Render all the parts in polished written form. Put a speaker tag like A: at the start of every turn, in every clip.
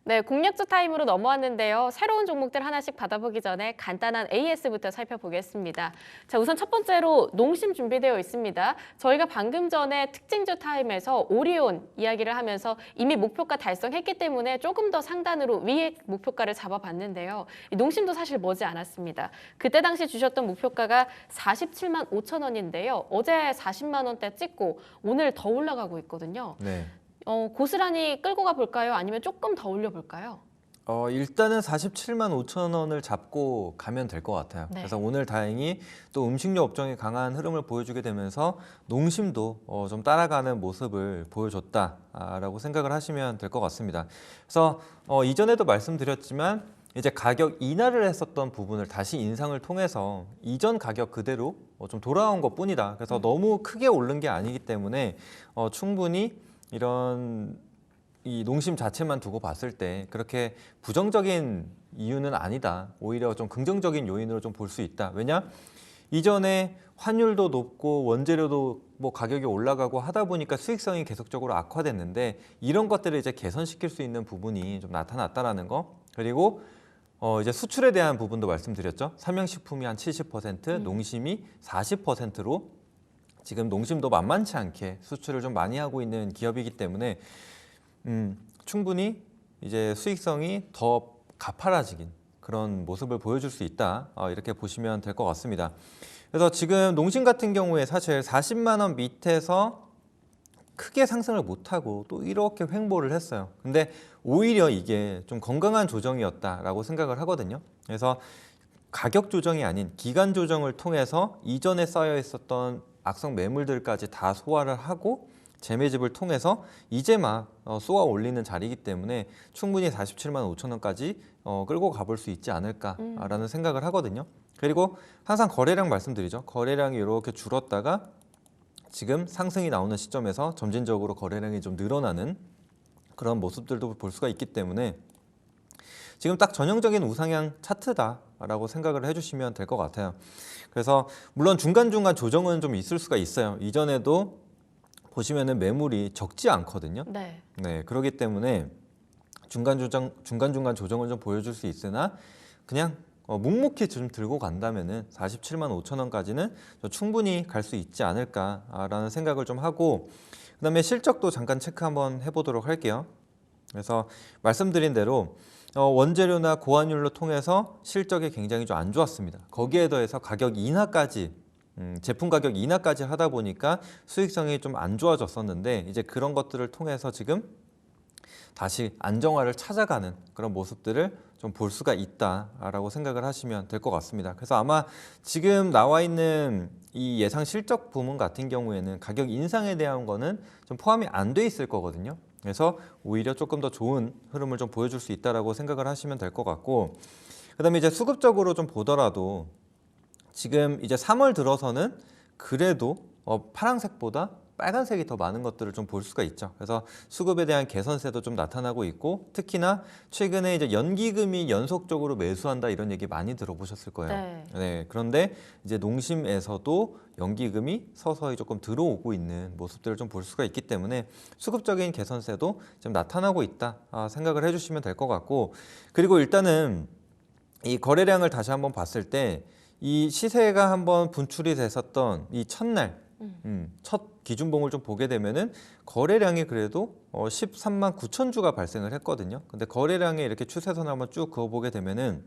A: 네, 공략주 타임으로 넘어왔는데요. 새로운 종목들 하나씩 받아보기 전에 간단한 AS부터 살펴보겠습니다. 자, 우선 첫 번째로 농심 준비되어 있습니다. 저희가 방금 전에 특징주 타임에서 오리온 이야기를 하면서 이미 목표가 달성했기 때문에 조금 더 상단으로 위에 목표가를 잡아봤는데요. 이 농심도 사실 머지 않았습니다. 그때 당시 주셨던 목표가가 47만 5천 원인데요. 어제 40만 원대 찍고 오늘 더 올라가고 있거든요.
B: 네.
A: 고스란히 끌고 가볼까요? 아니면 조금 더 올려볼까요?
B: 일단은 47만 5천 원을 잡고 가면 될 것 같아요.
A: 네.
B: 그래서 오늘 다행히 또 음식료 업종이 강한 흐름을 보여주게 되면서 농심도 좀 따라가는 모습을 보여줬다라고 생각을 하시면 될 것 같습니다. 그래서 이전에도 말씀드렸지만 이제 가격 인하를 했었던 부분을 다시 인상을 통해서 이전 가격 그대로 좀 돌아온 것뿐이다. 그래서 너무 크게 오른 게 아니기 때문에 충분히 이런 이 농심 자체만 두고 봤을 때 그렇게 부정적인 이유는 아니다. 오히려 좀 긍정적인 요인으로 좀 볼 수 있다. 왜냐? 이전에 환율도 높고 원재료도 뭐 가격이 올라가고 하다 보니까 수익성이 계속적으로 악화됐는데 이런 것들을 이제 개선시킬 수 있는 부분이 좀 나타났다라는 거. 그리고 이제 수출에 대한 부분도 말씀드렸죠. 삼양식품이 한 70%, 농심이 40%로 지금 농심도 만만치 않게 수출을 좀 많이 하고 있는 기업이기 때문에 충분히 이제 수익성이 더 가파라지긴 그런 모습을 보여줄 수 있다. 이렇게 보시면 될 것 같습니다. 그래서 지금 농심 같은 경우에 사실 40만 원 밑에서 크게 상승을 못하고 또 이렇게 횡보를 했어요. 근데 오히려 이게 좀 건강한 조정이었다라고 생각을 하거든요. 그래서 가격 조정이 아닌 기간 조정을 통해서 이전에 쌓여 있었던 악성 매물들까지 다 소화를 하고 재매집을 통해서 이제 막 쏘아 올리는 자리이기 때문에 충분히 47만 5천 원까지 끌고 가볼 수 있지 않을까라는 생각을 하거든요. 그리고 항상 거래량 말씀드리죠. 거래량이 이렇게 줄었다가 지금 상승이 나오는 시점에서 점진적으로 거래량이 좀 늘어나는 그런 모습들도 볼 수가 있기 때문에 지금 딱 전형적인 우상향 차트다라고 생각을 해주시면 될 것 같아요. 그래서 물론 중간중간 조정은 좀 있을 수가 있어요. 이전에도 보시면은 매물이 적지 않거든요.
A: 네.
B: 네, 그렇기 때문에 중간중간 조정을 좀 보여줄 수 있으나 그냥 묵묵히 좀 들고 간다면은 47만 5천 원까지는 충분히 갈 수 있지 않을까라는 생각을 좀 하고 그다음에 실적도 잠깐 체크 한번 해보도록 할게요. 그래서 말씀드린 대로 원재료나 고환율로 통해서 실적이 굉장히 좀 안 좋았습니다. 거기에 더해서 가격 인하까지 제품 가격 인하까지 하다 보니까 수익성이 좀 안 좋아졌었는데 이제 그런 것들을 통해서 지금 다시 안정화를 찾아가는 그런 모습들을 좀 볼 수가 있다라고 생각을 하시면 될 것 같습니다. 그래서 아마 지금 나와 있는 이 예상 실적 부문 같은 경우에는 가격 인상에 대한 거는 좀 포함이 안 돼 있을 거거든요. 그래서 오히려 조금 더 좋은 흐름을 좀 보여줄 수 있다라고 생각을 하시면 될 것 같고 그다음에 이제 수급적으로 좀 보더라도 지금 이제 3월 들어서는 그래도 파란색보다 빨간색이 더 많은 것들을 좀 볼 수가 있죠. 그래서 수급에 대한 개선세도 좀 나타나고 있고 특히나 최근에 이제 연기금이 연속적으로 매수한다 이런 얘기 많이 들어보셨을 거예요.
A: 네.
B: 네, 그런데 이제 농심에서도 연기금이 서서히 조금 들어오고 있는 모습들을 좀 볼 수가 있기 때문에 수급적인 개선세도 좀 나타나고 있다 생각을 해주시면 될 것 같고 그리고 일단은 이 거래량을 다시 한번 봤을 때 이 시세가 한번 분출이 됐었던 이 첫날 첫 기준봉을 좀 보게 되면은 거래량이 그래도 13만 9천 주가 발생을 했거든요. 근데 거래량의 이렇게 추세선을 한번 쭉 그어보게 되면은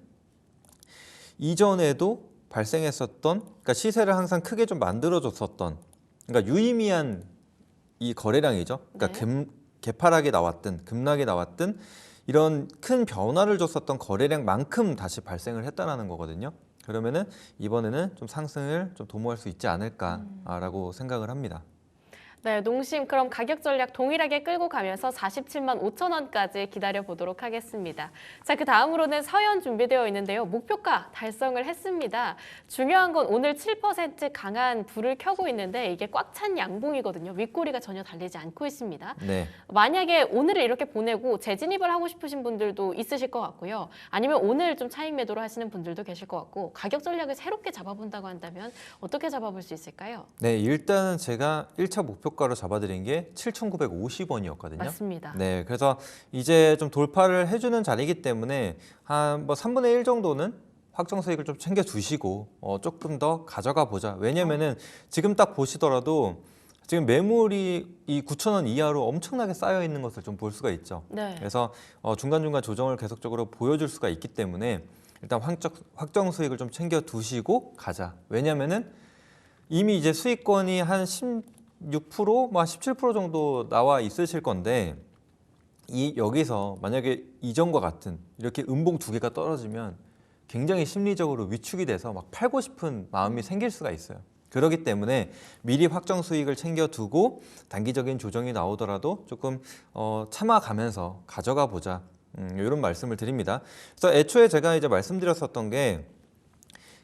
B: 이전에도 발생했었던 그러니까 시세를 항상 크게 좀 만들어줬었던 그러니까 유의미한 이 거래량이죠. 그러니까
A: 네.
B: 개파락이 나왔든 급락이 나왔든 이런 큰 변화를 줬었던 거래량만큼 다시 발생을 했다라는 거거든요. 그러면은 이번에는 좀 상승을 좀 도모할 수 있지 않을까라고 생각을 합니다.
A: 네, 농심 그럼 가격 전략 동일하게 끌고 가면서 47만 5천 원까지 기다려 보도록 하겠습니다. 자, 그 다음으로는 서현 준비되어 있는데요. 목표가 달성을 했습니다. 중요한 건 오늘 7% 강한 불을 켜고 있는데 이게 꽉 찬 양봉이거든요. 윗꼬리가 전혀 달리지 않고 있습니다.
B: 네.
A: 만약에 오늘을 이렇게 보내고 재진입을 하고 싶으신 분들도 있으실 것 같고요. 아니면 오늘 좀 차익 매도를 하시는 분들도 계실 것 같고 가격 전략을 새롭게 잡아본다고 한다면 어떻게 잡아볼 수 있을까요?
B: 네, 일단은 제가 1차 목표 목표가로 잡아드린 게 7,950원이었거든요.
A: 맞습니다.
B: 네, 그래서 이제 좀 돌파를 해주는 자리이기 때문에 한 뭐 3분의 1 정도는 확정 수익을 좀 챙겨 두시고 조금 더 가져가 보자. 왜냐면은 지금 딱 보시더라도 지금 매물이 이 9,000원 이하로 엄청나게 쌓여 있는 것을 좀 볼 수가 있죠.
A: 네.
B: 그래서 중간중간 조정을 계속적으로 보여줄 수가 있기 때문에 일단 확정 수익을 좀 챙겨 두시고 가자. 왜냐면은 이미 이제 수익권이 한 16%, 뭐 17% 정도 나와 있으실 건데 여기서 만약에 이전과 같은 이렇게 음봉 두 개가 떨어지면 굉장히 심리적으로 위축이 돼서 막 팔고 싶은 마음이 생길 수가 있어요. 그렇기 때문에 미리 확정 수익을 챙겨두고 단기적인 조정이 나오더라도 조금 참아가면서 가져가 보자. 이런 말씀을 드립니다. 그래서 애초에 제가 이제 말씀드렸었던 게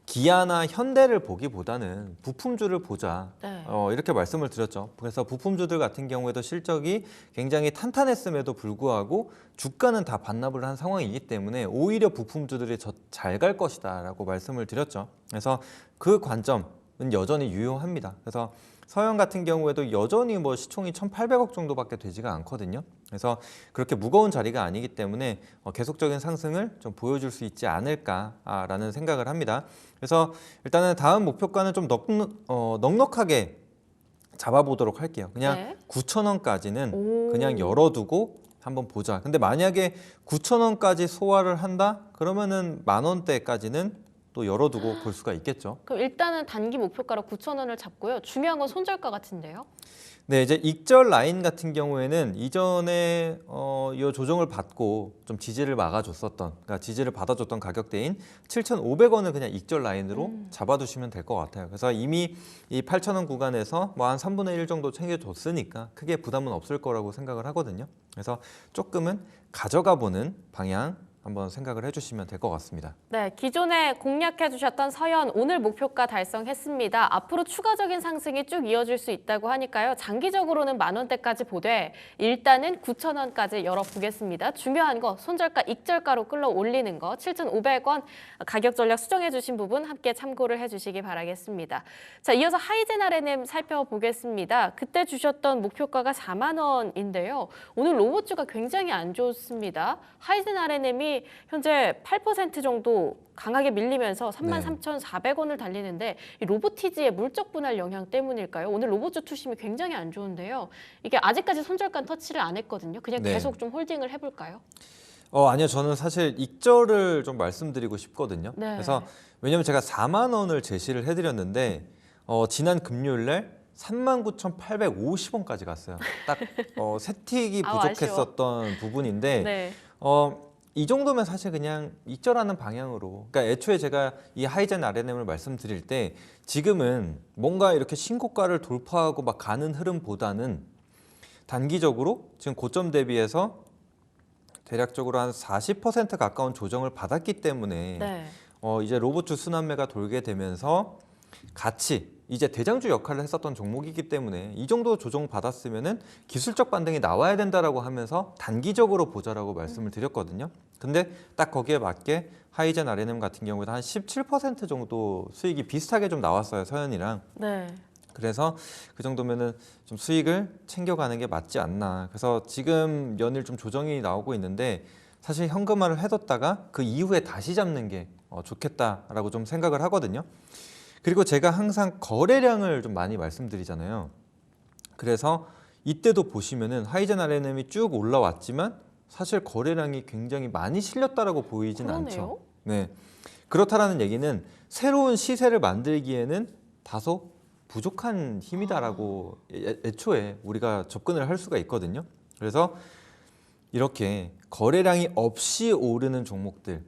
B: 기아나 현대를 보기보다는 부품주를 보자.
A: 네.
B: 이렇게 말씀을 드렸죠. 그래서 부품주들 같은 경우에도 실적이 굉장히 탄탄했음에도 불구하고 주가는 다 반납을 한 상황이기 때문에 오히려 부품주들이 잘 갈 것이다 라고 말씀을 드렸죠. 그래서 그 관점은 여전히 유효합니다. 그래서 서현 같은 경우에도 여전히 뭐 시총이 1,800억 정도밖에 되지가 않거든요. 그래서 그렇게 무거운 자리가 아니기 때문에 계속적인 상승을 좀 보여줄 수 있지 않을까라는 생각을 합니다. 그래서 일단은 다음 목표가는 좀 넉넉하게 잡아보도록 할게요. 그냥
A: 네.
B: 9,000원까지는 그냥 열어두고 한번 보자. 근데 만약에 9,000원까지 소화를 한다? 그러면은 10,000원대까지는 또 열어두고 볼 수가 있겠죠.
A: 그럼 일단은 단기 목표가로 9,000원을 잡고요. 중요한 건 손절가 같은데요.
B: 네, 이제 익절 라인 같은 경우에는 이전에 이 조정을 받고 좀 지지를 막아줬었던, 그러니까 지지를 받아줬던 가격대인 7,500원을 그냥 익절 라인으로 잡아두시면 될 것 같아요. 그래서 이미 이 8,000원 구간에서 뭐 한 3분의 1 정도 챙겨줬으니까 크게 부담은 없을 거라고 생각을 하거든요. 그래서 조금은 가져가 보는 방향 한번 생각을 해주시면 될 것 같습니다.
A: 네, 기존에 공략해 주셨던 서현 오늘 목표가 달성했습니다. 앞으로 추가적인 상승이 쭉 이어질 수 있다고 하니까요. 장기적으로는 10,000원대까지 보되 일단은 9,000원까지 열어보겠습니다. 중요한 거 손절가, 익절가로 끌어올리는 거 7,500원 가격 전략 수정해 주신 부분 함께 참고를 해주시기 바라겠습니다. 자, 이어서 하이젠 R&M 살펴보겠습니다. 그때 주셨던 목표가가 4만 원인데요. 오늘 로봇주가 굉장히 안 좋습니다. 하이젠 R&M이 현재 8% 정도 강하게 밀리면서 33,400원을 달리는데 이 로보티즈의 물적 분할 영향 때문일까요? 오늘 로봇주 투심이 굉장히 안 좋은데요. 이게 아직까지 손절가 터치를 안 했거든요. 그냥
B: 네.
A: 계속 좀 홀딩을 해볼까요?
B: 아니요. 저는 사실 익절을 좀 말씀드리고 싶거든요.
A: 네.
B: 그래서 왜냐면 제가 4만 원을 제시를 해드렸는데 지난 금요일 날 39,850원까지 갔어요. 딱 세 틱이 부족했었던 부분인데
A: 네.
B: 이 정도면 사실 그냥 익절하는 방향으로, 그러니까 애초에 제가 이 하이젠 R&M을 말씀드릴 때 지금은 뭔가 이렇게 신고가를 돌파하고 막 가는 흐름보다는 단기적으로 지금 고점 대비해서 대략적으로 한 40% 가까운 조정을 받았기 때문에
A: 네.
B: 이제 로봇주 순환매가 돌게 되면서 같이 이제 대장주 역할을 했었던 종목이기 때문에 이 정도 조정 받았으면은 기술적 반등이 나와야 된다라고 하면서 단기적으로 보자라고 말씀을 드렸거든요. 근데 딱 거기에 맞게 하이젠 R&M 같은 경우에도 한 17% 정도 수익이 비슷하게 좀 나왔어요, 서현이랑.
A: 네.
B: 그래서 그 정도면은 좀 수익을 챙겨가는 게 맞지 않나. 그래서 지금 연일 좀 조정이 나오고 있는데 사실 현금화를 해뒀다가 그 이후에 다시 잡는 게 좋겠다라고 좀 생각을 하거든요. 그리고 제가 항상 거래량을 좀 많이 말씀드리잖아요. 그래서 이때도 보시면은 하이젠 R&M이 쭉 올라왔지만 사실 거래량이 굉장히 많이 실렸다라고 보이진
A: 그러네요.
B: 않죠. 네, 그렇다라는 얘기는 새로운 시세를 만들기에는 다소 부족한 힘이다라고 애초에 우리가 접근을 할 수가 있거든요. 그래서 이렇게 거래량이 없이 오르는 종목들,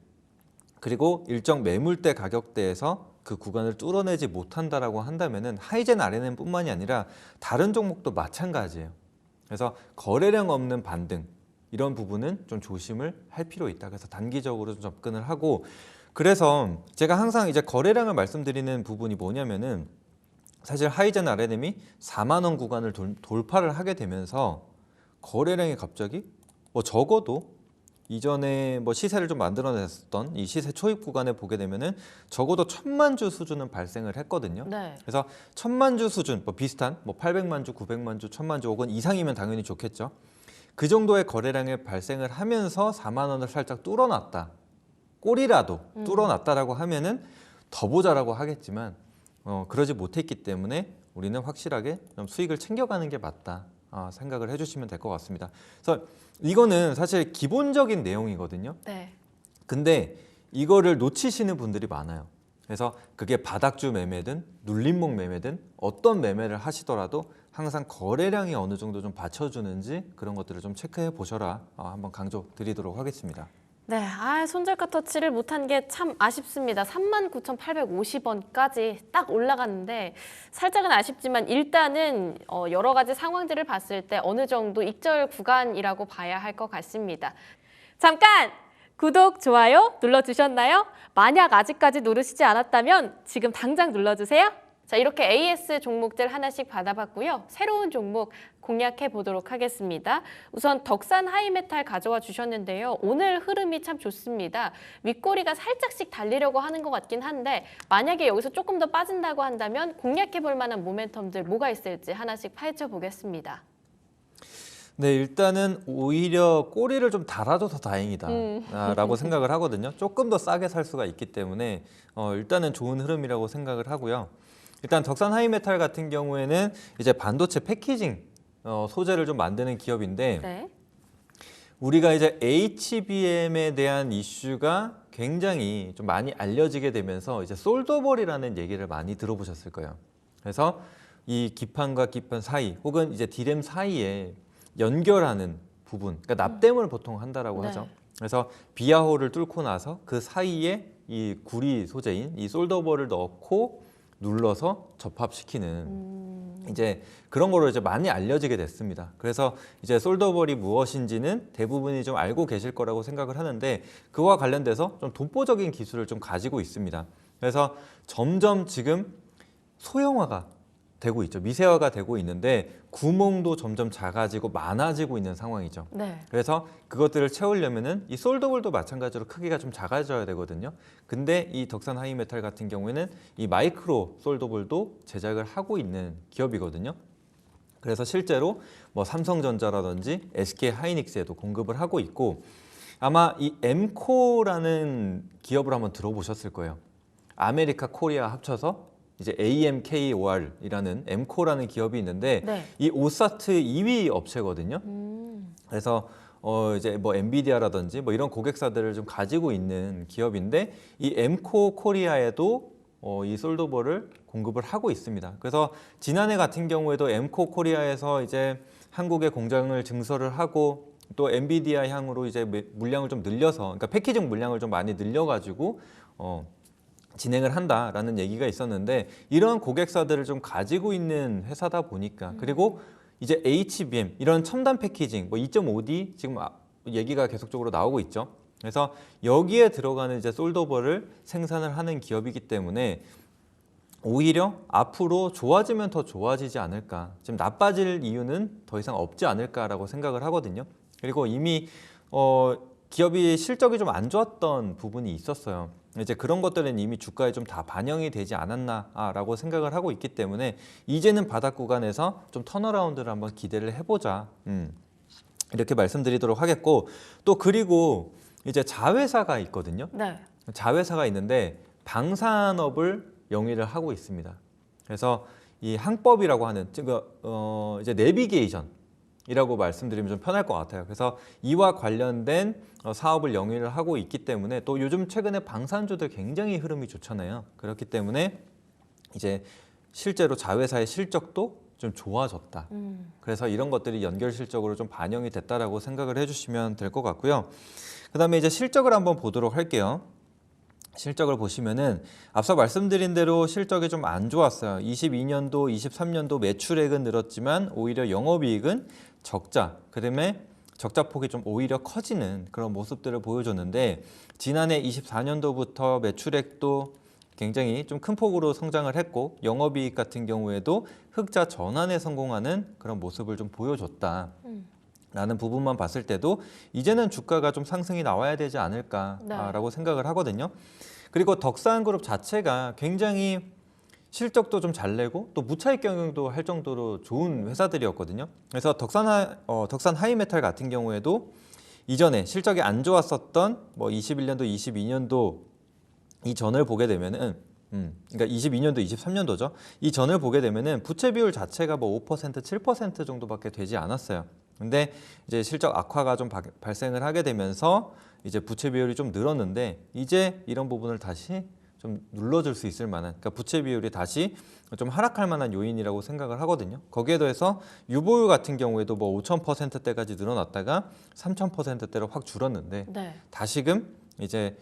B: 그리고 일정 매물대 가격대에서 그 구간을 뚫어내지 못한다라고 한다면은 하이젠 R&M뿐만이 아니라 다른 종목도 마찬가지예요. 그래서 거래량 없는 반등, 이런 부분은 좀 조심을 할 필요 있다. 그래서 단기적으로 좀 접근을 하고, 그래서 제가 항상 이제 거래량을 말씀드리는 부분이 뭐냐면은 사실 하이젠 R&M이 4만 원 구간을 돌파를 하게 되면서 거래량이 갑자기 적어도 이전에 뭐 시세를 좀 만들어냈었던 이 시세 초입 구간에 보게 되면은 적어도 1,000만 주 수준은 발생을 했거든요.
A: 네.
B: 그래서 1,000만 주 수준, 뭐 비슷한 뭐 800만 주, 900만 주, 1,000만 주 혹은 이상이면 당연히 좋겠죠. 그 정도의 거래량이 발생을 하면서 4만 원을 살짝 뚫어놨다. 꼬리라도 뚫어놨다라고 하면은 더 보자라고 하겠지만 그러지 못했기 때문에 우리는 확실하게 좀 수익을 챙겨가는 게 맞다. 생각을 해주시면 될 것 같습니다. 그래서 이거는 사실 기본적인 내용이거든요.
A: 네.
B: 근데 이거를 놓치시는 분들이 많아요. 그래서 그게 바닥주 매매든 눌림목 매매든 어떤 매매를 하시더라도 항상 거래량이 어느 정도 좀 받쳐주는지 그런 것들을 좀 체크해 보셔라. 한번 강조 드리도록 하겠습니다.
A: 네, 손절가 터치를 못한 게 참 아쉽습니다. 39,850원까지 딱 올라갔는데 살짝은 아쉽지만 일단은 여러 가지 상황들을 봤을 때 어느 정도 익절 구간이라고 봐야 할 것 같습니다. 잠깐! 구독, 좋아요 눌러주셨나요? 만약 아직까지 누르시지 않았다면 지금 당장 눌러주세요. 자, 이렇게 AS 종목들 하나씩 받아봤고요. 새로운 종목 공략해 보도록 하겠습니다. 우선 덕산 하이메탈 가져와 주셨는데요. 오늘 흐름이 참 좋습니다. 윗꼬리가 살짝씩 달리려고 하는 것 같긴 한데 만약에 여기서 조금 더 빠진다고 한다면 공략해 볼 만한 모멘텀들 뭐가 있을지 하나씩 파헤쳐 보겠습니다.
B: 네, 일단은 오히려 꼬리를 좀 달아줘서 다행이다 라고 생각을 하거든요. 조금 더 싸게 살 수가 있기 때문에 일단은 좋은 흐름이라고 생각을 하고요. 일단 덕산 하이메탈 같은 경우에는 이제 반도체 패키징 소재를 좀 만드는 기업인데
A: 네.
B: 우리가 이제 HBM에 대한 이슈가 굉장히 좀 많이 알려지게 되면서 이제 솔더볼이라는 얘기를 많이 들어보셨을 거예요. 그래서 이 기판과 기판 사이 혹은 이제 D램 사이에 연결하는 부분, 그러니까 납땜을 보통 한다라고
A: 네.
B: 하죠. 그래서 비아홀을 뚫고 나서 그 사이에 이 구리 소재인 이 솔더볼을 넣고 눌러서 접합시키는 이제 그런 거로 이제 많이 알려지게 됐습니다. 그래서 이제 솔더볼이 무엇인지는 대부분이 좀 알고 계실 거라고 생각을 하는데 그와 관련돼서 좀 독보적인 기술을 좀 가지고 있습니다. 그래서 점점 지금 소형화가 되고 있죠. 미세화가 되고 있는데 구멍도 점점 작아지고 많아지고 있는 상황이죠.
A: 네.
B: 그래서 그것들을 채우려면은 이 솔더볼도 마찬가지로 크기가 좀 작아져야 되거든요. 근데 이 덕산 하이메탈 같은 경우에는 이 마이크로 솔더볼도 제작을 하고 있는 기업이거든요. 그래서 실제로 뭐 삼성전자라든지 SK 하이닉스에도 공급을 하고 있고 아마 이 엠코라는 기업을 한번 들어보셨을 거예요. 아메리카 코리아 합쳐서 이제 AMKOR이라는 엠코라는 기업이 있는데
A: 네.
B: 이 오사트 2위 업체거든요. 그래서 이제 뭐 엔비디아라든지 뭐 이런 고객사들을 좀 가지고 있는 기업인데 이 엠코 코리아에도 이 솔더볼을 공급을 하고 있습니다. 그래서 지난해 같은 경우에도 엠코 코리아에서 이제 한국에 공장을 증설을 하고 또 엔비디아 향으로 이제 물량을 좀 늘려서 그러니까 패키징 물량을 좀 많이 늘려가지고 진행을 한다라는 얘기가 있었는데 이런 고객사들을 좀 가지고 있는 회사다 보니까 그리고 이제 HBM 이런 첨단 패키징 뭐 2.5D 지금 얘기가 계속적으로 나오고 있죠. 그래서 여기에 들어가는 이제 솔더볼을 생산을 하는 기업이기 때문에 오히려 앞으로 좋아지면 더 좋아지지 않을까. 지금 나빠질 이유는 더 이상 없지 않을까라고 생각을 하거든요. 그리고 이미 기업이 실적이 좀 안 좋았던 부분이 있었어요. 이제 그런 것들은 이미 주가에 좀 다 반영이 되지 않았나라고 생각을 하고 있기 때문에 이제는 바닥 구간에서 좀 턴어라운드를 한번 기대를 해보자. 이렇게 말씀드리도록 하겠고 또 그리고 이제 자회사가 있거든요.
A: 네.
B: 자회사가 있는데 방산업을 영위를 하고 있습니다. 그래서 이 항법이라고 하는 이제 내비게이션이라고 말씀드리면 좀 편할 것 같아요. 그래서 이와 관련된 사업을 영위를 하고 있기 때문에 또 요즘 최근에 방산주들 굉장히 흐름이 좋잖아요. 그렇기 때문에 이제 실제로 자회사의 실적도 좀 좋아졌다. 그래서 이런 것들이 연결 실적으로 좀 반영이 됐다라고 생각을 해주시면 될 것 같고요. 그다음에 이제 실적을 한번 보도록 할게요. 실적을 보시면은 앞서 말씀드린 대로 실적이 좀 안 좋았어요. 22년도, 23년도 매출액은 늘었지만 오히려 영업이익은 적자. 그다음에 적자폭이 좀 오히려 커지는 그런 모습들을 보여줬는데 지난해 24년도부터 매출액도 굉장히 좀 큰 폭으로 성장을 했고 영업이익 같은 경우에도 흑자 전환에 성공하는 그런 모습을 좀 보여줬다라고 라는 부분만 봤을 때도 이제는 주가가 좀 상승이 나와야 되지
A: 네.
B: 않을까라고 생각을 하거든요. 그리고 덕산그룹 자체가 굉장히 실적도 좀 잘 내고 또 무차익 경영도 할 정도로 좋은 회사들이었거든요. 그래서 덕산 하이메탈 같은 경우에도 이전에 실적이 안 좋았었던 뭐 21년도, 22년도 이 전을 보게 되면은 그러니까 22년도, 23년도죠. 이 전을 보게 되면은 부채 비율 자체가 뭐 5%, 7% 정도밖에 되지 않았어요. 근데 이제 실적 악화가 좀 발생을 하게 되면서 이제 부채 비율이 좀 늘었는데 이제 이런 부분을 다시 좀 눌러줄 수 있을 만한, 그러니까 부채 비율이 다시 좀 하락할 만한 요인이라고 생각을 하거든요. 거기에 더해서 유보율 같은 경우에도 뭐 5,000%대까지 늘어났다가 3,000%대로 확 줄었는데
A: 네.
B: 다시금 이제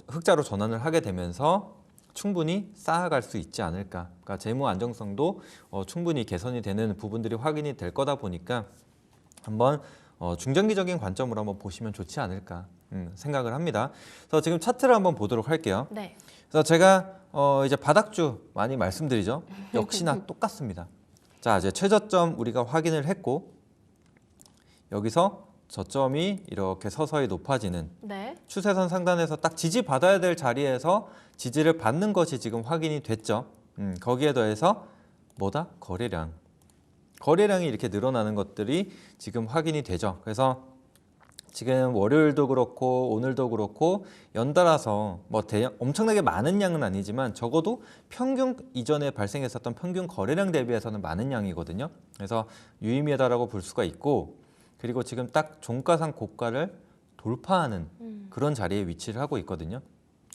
B: 흑자로 전환을 하게 되면서 충분히 쌓아갈 수 있지 않을까. 그러니까 재무 안정성도 충분히 개선이 되는 부분들이 확인이 될 거다 보니까 한번 중장기적인 관점으로 한번 보시면 좋지 않을까 생각을 합니다. 그래서 지금 차트를 한번 보도록 할게요.
A: 네.
B: 그래서 제가 이제 바닥주 많이 말씀드리죠. 역시나 똑같습니다. 자, 이제 최저점 우리가 확인을 했고 여기서 저점이 이렇게 서서히 높아지는
A: 네. 추세선
B: 상단에서 딱 지지받아야 될 자리에서 지지를 받는 것이 지금 확인이 됐죠. 거기에 더해서 뭐다? 거래량이 이렇게 늘어나는 것들이 지금 확인이 되죠. 그래서 지금 월요일도 그렇고 오늘도 그렇고 연달아서 뭐 엄청나게 많은 양은 아니지만 적어도 평균 이전에 발생했었던 평균 거래량 대비해서는 많은 양이거든요. 그래서 유의미하다라고 볼 수가 있고, 그리고 지금 딱 종가상 고가를 돌파하는 그런 자리에 위치를 하고 있거든요.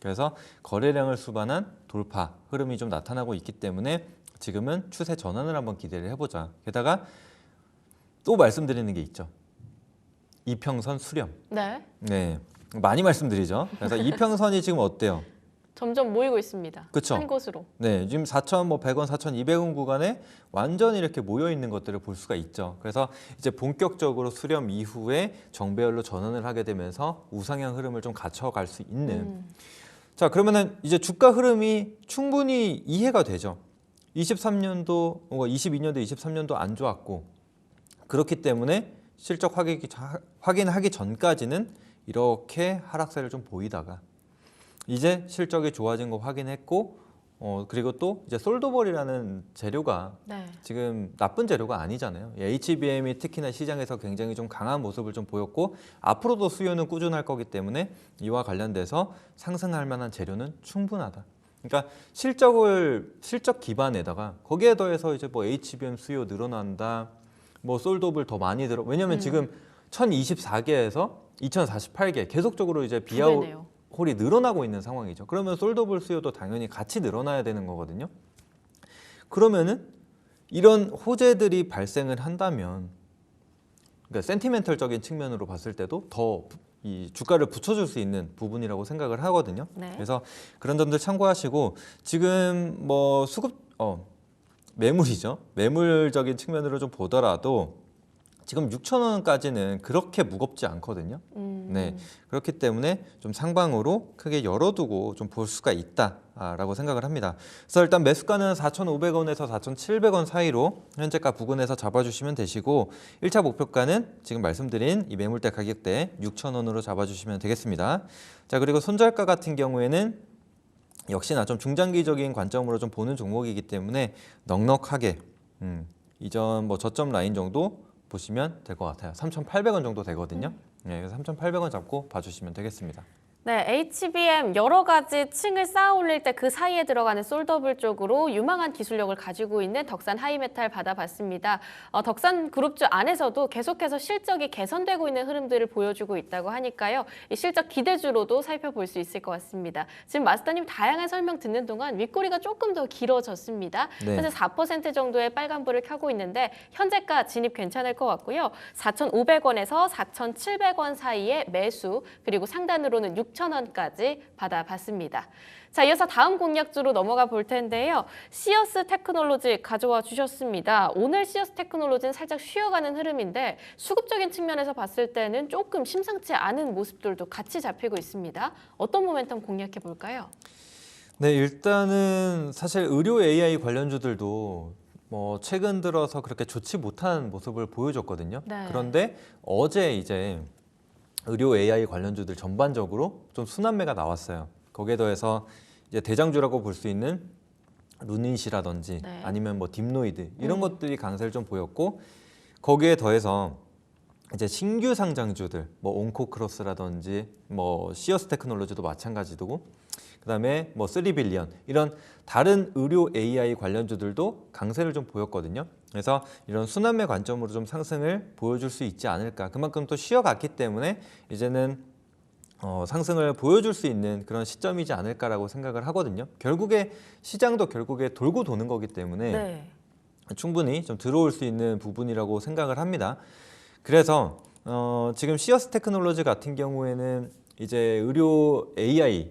B: 그래서 거래량을 수반한 돌파 흐름이 좀 나타나고 있기 때문에 지금은 추세 전환을 한번 기대를 해보자. 게다가 또 말씀드리는 게 있죠. 이평선 수렴.
A: 네.
B: 네, 많이 말씀드리죠. 그래서 이평선이 지금 어때요?
A: 점점 모이고 있습니다.
B: 그쵸?
A: 한 곳으로.
B: 네, 지금 4,100원, 4,200원 구간에 완전히 이렇게 모여 있는 것들을 볼 수가 있죠. 그래서 이제 본격적으로 수렴 이후에 정배열로 전환을 하게 되면서 우상향 흐름을 좀 갖춰갈 수 있는. 자, 그러면은 이제 주가 흐름이 충분히 이해가 되죠. 23년도, 22년도, 23년도 안 좋았고, 그렇기 때문에 실적 확인하기 전까지는 이렇게 하락세를 좀 보이다가 이제 실적이 좋아진 거 확인했고, 그리고 또 이제 솔더볼이라는 재료가
A: 네.
B: 지금 나쁜 재료가 아니잖아요. HBM이 특히나 시장에서 굉장히 좀 강한 모습을 좀 보였고 앞으로도 수요는 꾸준할 거기 때문에 이와 관련돼서 상승할 만한 재료는 충분하다. 그러니까 실적 기반에다가 거기에 더해서 이제 뭐 HBM 수요 늘어난다, 뭐 솔더볼 더 많이 들어. 왜냐면 지금 1024개에서 2048개 계속적으로 이제
A: 두
B: 홀이 늘어나고 있는 상황이죠. 그러면 솔더볼 수요도 당연히 같이 늘어나야 되는 거거든요. 그러면은 이런 호재들이 발생을 한다면, 그러니까 센티멘털적인 측면으로 봤을 때도 더 이 주가를 붙여줄 수 있는 부분이라고 생각을 하거든요.
A: 네.
B: 그래서 그런 점들 참고하시고 지금 뭐 매물이죠. 매물적인 측면으로 좀 보더라도 지금 6,000원까지는 그렇게 무겁지 않거든요. 네, 그렇기 때문에 좀 상방으로 크게 열어두고 좀 볼 수가 있다라고 생각을 합니다. 그래서 일단 매수가는 4,500원에서 4,700원 사이로 현재가 부근에서 잡아주시면 되시고 1차 목표가는 지금 말씀드린 이 매물대 가격대 6,000원으로 잡아주시면 되겠습니다. 자, 그리고 손절가 같은 경우에는 역시나 좀 중장기적인 관점으로 좀 보는 종목이기 때문에 넉넉하게 이전 뭐 저점 라인 정도 보시면 될 것 같아요. 3,800원 정도 되거든요. 네, 그래서 3,800원 잡고 봐주시면 되겠습니다.
A: 네, HBM 여러 가지 층을 쌓아 올릴 때 그 사이에 들어가는 솔더블 쪽으로 유망한 기술력을 가지고 있는 덕산 하이메탈 받아봤습니다. 덕산 그룹주 안에서도 계속해서 실적이 개선되고 있는 흐름들을 보여주고 있다고 하니까요. 이 실적 기대주로도 살펴볼 수 있을 것 같습니다. 지금 마스터님 다양한 설명 듣는 동안 윗꼬리가 조금 더 길어졌습니다.
B: 네.
A: 현재 4% 정도의 빨간불을 켜고 있는데 현재가 진입 괜찮을 것 같고요. 4,500원에서 4,700원 사이에 매수, 그리고 상단으로는 6,000원까지 받아봤습니다. 자, 이어서 다음 공략주로 넘어가 볼 텐데요. 시어스 테크놀로지 가져와 주셨습니다. 오늘 시어스 테크놀로지는 살짝 쉬어가는 흐름인데 수급적인 측면에서 봤을 때는 조금 심상치 않은 모습들도 같이 잡히고 있습니다. 어떤 모멘텀 공략해 볼까요?
B: 네, 일단은 사실 의료 AI 관련주들도 뭐 최근 들어서 그렇게 좋지 못한 모습을 보여줬거든요.
A: 네.
B: 그런데 어제 이제 의료 AI 관련주들 전반적으로 좀 순환매가 나왔어요. 거기에 더해서 이제 대장주라고 볼 수 있는 루닛이라든지
A: 네.
B: 아니면 뭐 딥노이드 이런 것들이 강세를 좀 보였고 거기에 더해서 이제 신규 상장주들 뭐 온코크로스라든지 뭐 시어스 테크놀로지도 마찬가지고 그다음에 뭐 3빌리언 이런 다른 의료 AI 관련주들도 강세를 좀 보였거든요. 그래서 이런 순환매 관점으로 좀 상승을 보여줄 수 있지 않을까. 그만큼 또 쉬어갔기 때문에 이제는 상승을 보여줄 수 있는 그런 시점이지 않을까라고 생각을 하거든요. 결국에 시장도 결국에 돌고 도는 거기 때문에
A: 네.
B: 충분히 좀 들어올 수 있는 부분이라고 생각을 합니다. 그래서 지금 시어스 테크놀로지 같은 경우에는 이제 의료 AI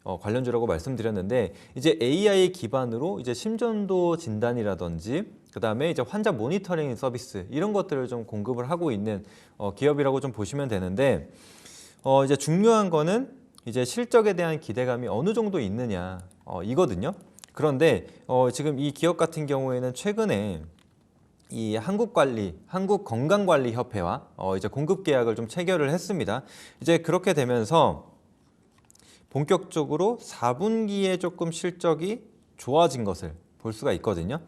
B: 관련주라고 말씀드렸는데 이제 AI 기반으로 이제 심전도 진단이라든지 그다음에 이제 환자 모니터링 서비스 이런 것들을 좀 공급을 하고 있는 기업이라고 좀 보시면 되는데 이제 중요한 거는 이제 실적에 대한 기대감이 어느 정도 있느냐 이거든요. 그런데 지금 이 기업 같은 경우에는 최근에 이 한국건강관리협회와 이제 공급 계약을 좀 체결을 했습니다. 이제 그렇게 되면서 본격적으로 4분기에 조금 실적이 좋아진 것을 볼 수가 있거든요.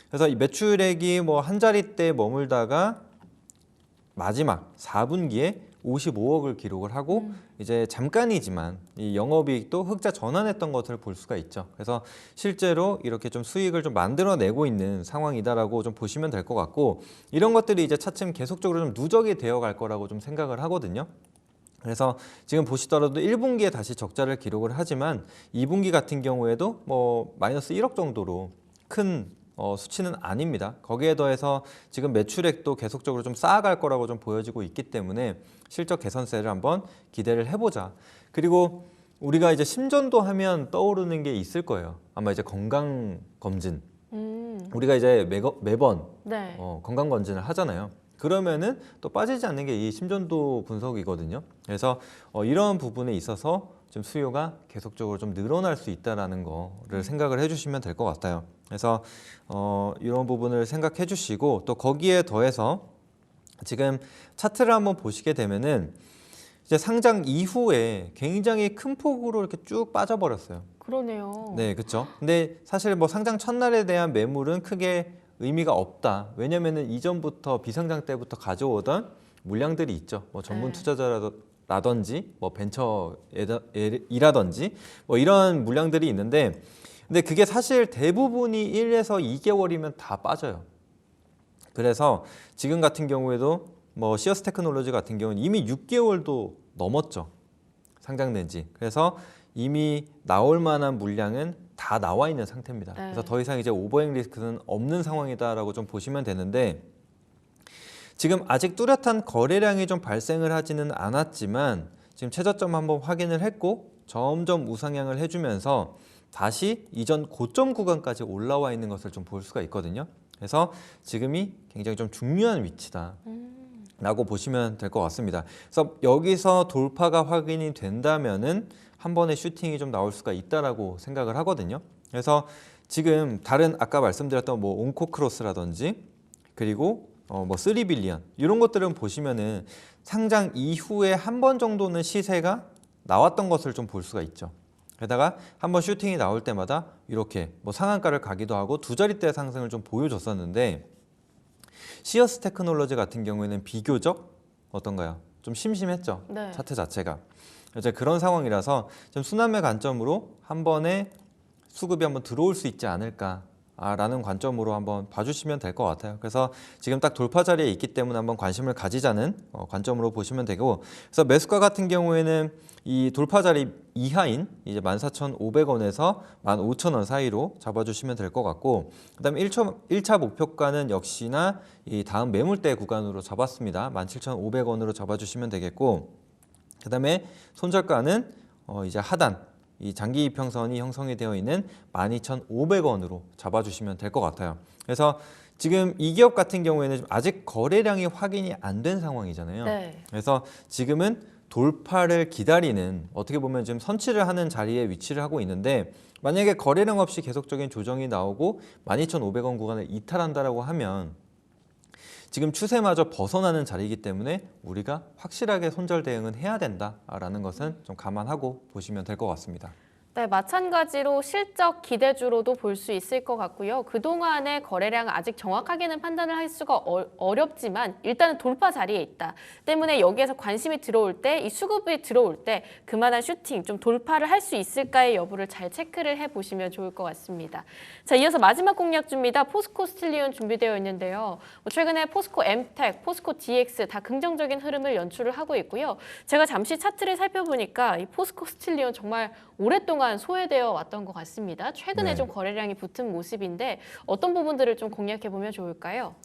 B: 그래서 이 매출액이 뭐 한 자릿대에 머물다가 마지막 4분기에 55억을 기록을 하고 이제 잠깐이지만 이 영업이익도 흑자 전환했던 것을 볼 수가 있죠. 그래서 실제로 이렇게 좀 수익을 좀 만들어내고 있는 상황이다라고 좀 보시면 될 것 같고 이런 것들이 이제 차츰 계속적으로 좀 누적이 되어 갈 거라고 좀 생각을 하거든요. 그래서 지금 보시더라도 1분기에 다시 적자를 기록을 하지만 2분기 같은 경우에도 뭐 마이너스 1억 정도로 큰 수치는 아닙니다. 거기에 더해서 지금 매출액도 계속적으로 좀 쌓아갈 거라고 좀 보여지고 있기 때문에 실적 개선세를 한번 기대를 해보자. 그리고 우리가 이제 심전도 하면 떠오르는 게 있을 거예요. 아마 이제 건강 검진. 우리가 이제 매번
A: 네.
B: 건강 검진을 하잖아요. 그러면은 또 빠지지 않는 게 이 심전도 분석이거든요. 그래서 이런 부분에 있어서 좀 수요가 계속적으로 좀 늘어날 수 있다라는 거를 생각을 해주시면 될 것 같아요. 그래서 이런 부분을 생각해 주시고 또 거기에 더해서 지금 차트를 한번 보시게 되면은 이제 상장 이후에 굉장히 큰 폭으로 이렇게 쭉 빠져버렸어요.
A: 그러네요.
B: 네, 그렇죠. 근데 사실 뭐 상장 첫날에 대한 매물은 크게 의미가 없다. 왜냐면은 이전부터 비상장 때부터 가져오던 물량들이 있죠. 뭐 전문
A: 네.
B: 투자자라든지 뭐 벤처이라든지 뭐 이런 물량들이 있는데 근데 그게 사실 대부분이 1에서 2개월이면 다 빠져요. 그래서 지금 같은 경우에도 뭐 시어스 테크놀로지 같은 경우는 이미 6개월도 넘었죠. 상장된 지. 그래서 이미 나올 만한 물량은 다 나와 있는 상태입니다.
A: 네.
B: 그래서 더 이상 이제 오버행 리스크는 없는 상황이다라고 좀 보시면 되는데 지금 아직 뚜렷한 거래량이 좀 발생을 하지는 않았지만 지금 최저점 한번 확인을 했고 점점 우상향을 해주면서 다시 이전 고점 구간까지 올라와 있는 것을 좀 볼 수가 있거든요. 그래서 지금이 굉장히 좀 중요한 위치다. 라고 보시면 될 것 같습니다. 그래서 여기서 돌파가 확인이 된다면은 한 번의 슈팅이 좀 나올 수가 있다라고 생각을 하거든요. 그래서 지금 다른 아까 말씀드렸던 뭐 온코크로스라든지 그리고 뭐 3빌리언 이런 것들은 보시면은 상장 이후에 한 번 정도는 시세가 나왔던 것을 좀 볼 수가 있죠. 게다가 한번 슈팅이 나올 때마다 이렇게 뭐 상한가를 가기도 하고 두 자릿대 상승을 좀 보여줬었는데 시어스 테크놀로지 같은 경우에는 비교적 어떤가요? 좀 심심했죠.
A: 네.
B: 차트 자체가. 이제 그런 상황이라서 좀 순환매 관점으로 한 번에 수급이 한번 들어올 수 있지 않을까라는 관점으로 한번 봐주시면 될 것 같아요. 그래서 지금 딱 돌파 자리에 있기 때문에 한번 관심을 가지자는 관점으로 보시면 되고, 그래서 매수가 같은 경우에는 이 돌파 자리 이하인 이제 14,500원에서 15,000원 사이로 잡아주시면 될 것 같고, 그다음에 1차 목표가는 역시나 이 다음 매물대 구간으로 잡았습니다. 17,500원으로 잡아주시면 되겠고, 그다음에 손절가는 이제 하단 이 장기 이평선이 형성이 되어 있는 12,500원으로 잡아주시면 될 것 같아요. 그래서 지금 이 기업 같은 경우에는 아직 거래량이 확인이 안 된 상황이잖아요.
A: 네.
B: 그래서 지금은 돌파를 기다리는 어떻게 보면 지금 선취를 하는 자리에 위치를 하고 있는데 만약에 거래량 없이 계속적인 조정이 나오고 12,500원 구간을 이탈한다라고 하면 지금 추세마저 벗어나는 자리이기 때문에 우리가 확실하게 손절 대응은 해야 된다라는 것은 좀 감안하고 보시면 될 것 같습니다.
A: 네, 마찬가지로 실적 기대주로도 볼 수 있을 것 같고요. 그동안의 거래량 아직 정확하게는 판단을 할 수가 어렵지만 일단은 돌파 자리에 있다. 때문에 여기에서 관심이 들어올 때, 이 수급이 들어올 때 그만한 슈팅, 좀 돌파를 할 수 있을까의 여부를 잘 체크를 해보시면 좋을 것 같습니다. 자, 이어서 마지막 공략주입니다. 포스코 스틸리온 준비되어 있는데요. 최근에 포스코 엠텍, 포스코 DX 다 긍정적인 흐름을 연출을 하고 있고요. 제가 잠시 차트를 살펴보니까 이 포스코 스틸리온 정말 오랫동안 소외되어 왔던 것 같습니다. 최근에
B: 네.
A: 좀 거래량이 붙은 모습인데 어떤 부분들을 좀 공략해 보면 좋을까요?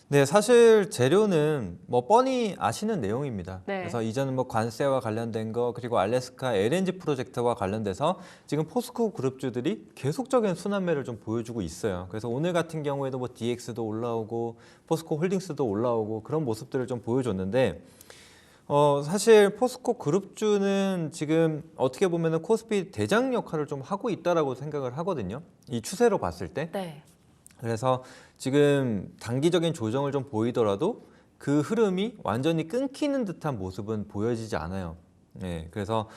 B: 네, 사실 재료는 뭐 뻔히 아시는 내용입니다.
A: 네.
B: 그래서 이전은 뭐 관세와 관련된 거 그리고 알래스카 LNG 프로젝트와 관련돼서 지금 포스코 그룹주들이 계속적인 순환매를 좀 보여주고 있어요. 그래서 오늘 같은 경우에도 뭐 DX도 올라오고 포스코 홀딩스도 올라오고 그런 모습들을 좀 보여줬는데 사실 포스코 그룹주는 지금 어떻게 보면은 코스피 대장 역할을 좀 하고 있다라고 생각을 하거든요. 이 추세로 봤을 때.
A: 네.
B: 그래서 지금 단기적인 조정을 좀 보이더라도 그 흐름이 완전히 끊기는 듯한 모습은 보여지지 않아요. 네, 그래서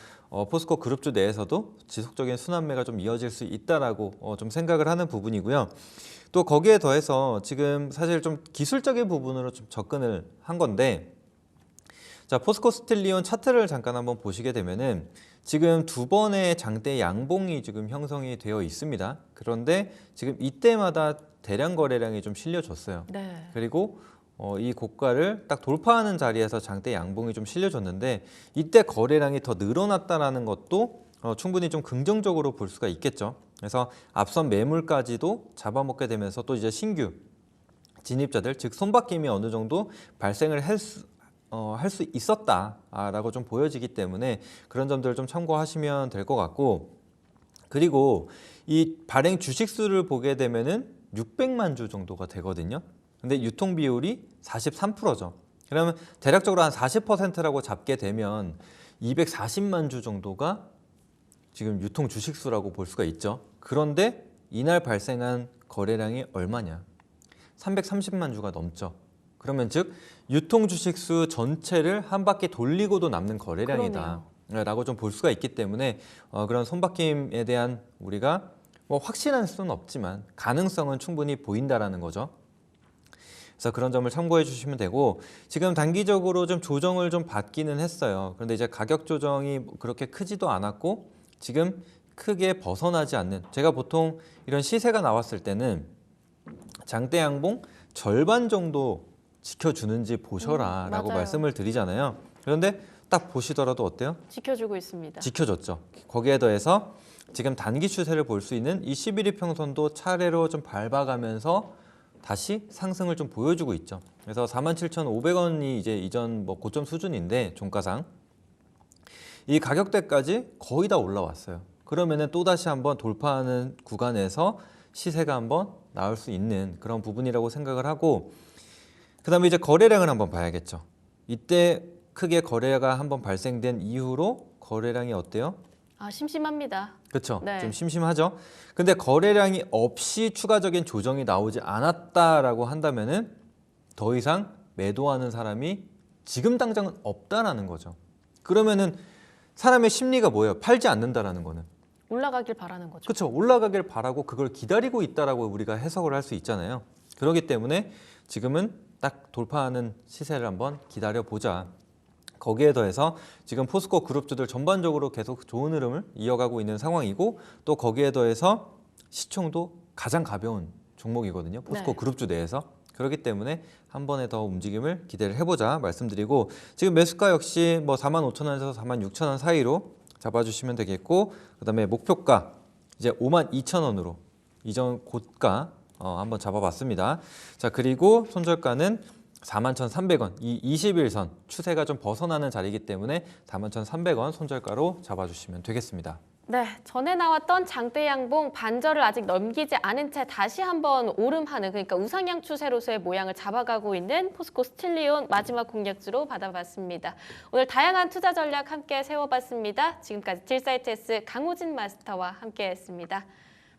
B: 포스코 그룹주 내에서도 지속적인 순환매가 좀 이어질 수 있다라고 좀 생각을 하는 부분이고요. 또 거기에 더해서 지금 사실 좀 기술적인 부분으로 좀 접근을 한 건데 자, 포스코 스틸리온 차트를 잠깐 한번 보시게 되면은 지금 두 번의 장대 양봉이 지금 형성이 되어 있습니다. 그런데 지금 이때마다 대량 거래량이 좀 실려졌어요.
A: 네.
B: 그리고 이 고가를 딱 돌파하는 자리에서 장대 양봉이 좀 실려졌는데 이때 거래량이 더 늘어났다라는 것도 충분히 좀 긍정적으로 볼 수가 있겠죠. 그래서 앞선 매물까지도 잡아먹게 되면서 또 이제 신규 진입자들, 즉 손바뀜이 어느 정도 발생을 할 수 있었다라고 좀 보여지기 때문에 그런 점들을 좀 참고하시면 될 것 같고 그리고 이 발행 주식수를 보게 되면은 600만 주 정도가 되거든요. 근데 유통 비율이 43%죠. 그러면 대략적으로 한 40%라고 잡게 되면 240만 주 정도가 지금 유통 주식수라고 볼 수가 있죠. 그런데 이날 발생한 거래량이 얼마냐? 330만 주가 넘죠. 그러면 즉 유통 주식수 전체를 한 바퀴 돌리고도 남는 거래량이다 라고 좀 볼 수가 있기 때문에 그런 손바뀜에 대한 우리가 뭐 확신할 수는 없지만 가능성은 충분히 보인다라는 거죠. 그래서 그런 점을 참고해 주시면 되고 지금 단기적으로 좀 조정을 좀 받기는 했어요. 그런데 이제 가격 조정이 그렇게 크지도 않았고 지금 크게 벗어나지 않는 제가 보통 이런 시세가 나왔을 때는 장대 양봉 절반 정도 지켜주는지 보셔라라고
A: 맞아요.
B: 말씀을 드리잖아요. 그런데 딱 보시더라도 어때요?
A: 지켜주고 있습니다.
B: 지켜줬죠. 거기에 더해서 지금 단기 추세를 볼 수 있는 이 11일 평선도 차례로 좀 밟아가면서 다시 상승을 좀 보여주고 있죠. 그래서 47,500원이 이제 이전 뭐 고점 수준인데 종가상 이 가격대까지 거의 다 올라왔어요. 그러면은 또 다시 한번 돌파하는 구간에서 시세가 한번 나올 수 있는 그런 부분이라고 생각을 하고 그다음에 이제 거래량을 한번 봐야겠죠. 이때 크게 거래가 한번 발생된 이후로 거래량이 어때요?
A: 아, 심심합니다.
B: 그렇죠.
A: 네.
B: 좀 심심하죠. 근데 거래량이 없이 추가적인 조정이 나오지 않았다라고 한다면은 더 이상 매도하는 사람이 지금 당장은 없다라는 거죠. 그러면은 사람의 심리가 뭐예요? 팔지 않는다라는 거는.
A: 올라가길 바라는 거죠.
B: 그렇죠. 올라가길 바라고 그걸 기다리고 있다라고 우리가 해석을 할 수 있잖아요. 그렇기 때문에 지금은 딱 돌파하는 시세를 한번 기다려보자. 거기에 더해서 지금 포스코 그룹주들 전반적으로 계속 좋은 흐름을 이어가고 있는 상황이고 또 거기에 더해서 시총도 가장 가벼운 종목이거든요. 포스코
A: 네.
B: 그룹주 내에서. 그렇기 때문에 한 번에 더 움직임을 기대를 해보자 말씀드리고 지금 매수가 역시 뭐 45,000원에서 46,000원 사이로 잡아주시면 되겠고 그다음에 목표가 이제 52,000원으로 이전 고가 한번 잡아봤습니다. 자 그리고 손절가는 41,300원 이 21선 추세가 좀 벗어나는 자리이기 때문에 41,300원 손절가로 잡아주시면 되겠습니다.
A: 네, 전에 나왔던 장대 양봉 반절을 아직 넘기지 않은 채 다시 한번 오름하는, 그러니까 우상향 추세로서의 모양을 잡아가고 있는 포스코 스틸리온 마지막 공략주로 받아봤습니다. 오늘 다양한 투자 전략 함께 세워봤습니다. 지금까지 딜사이트S 강호진 마스터와 함께했습니다.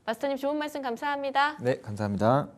A: 마스터님 좋은 말씀 감사합니다.
B: 네, 감사합니다.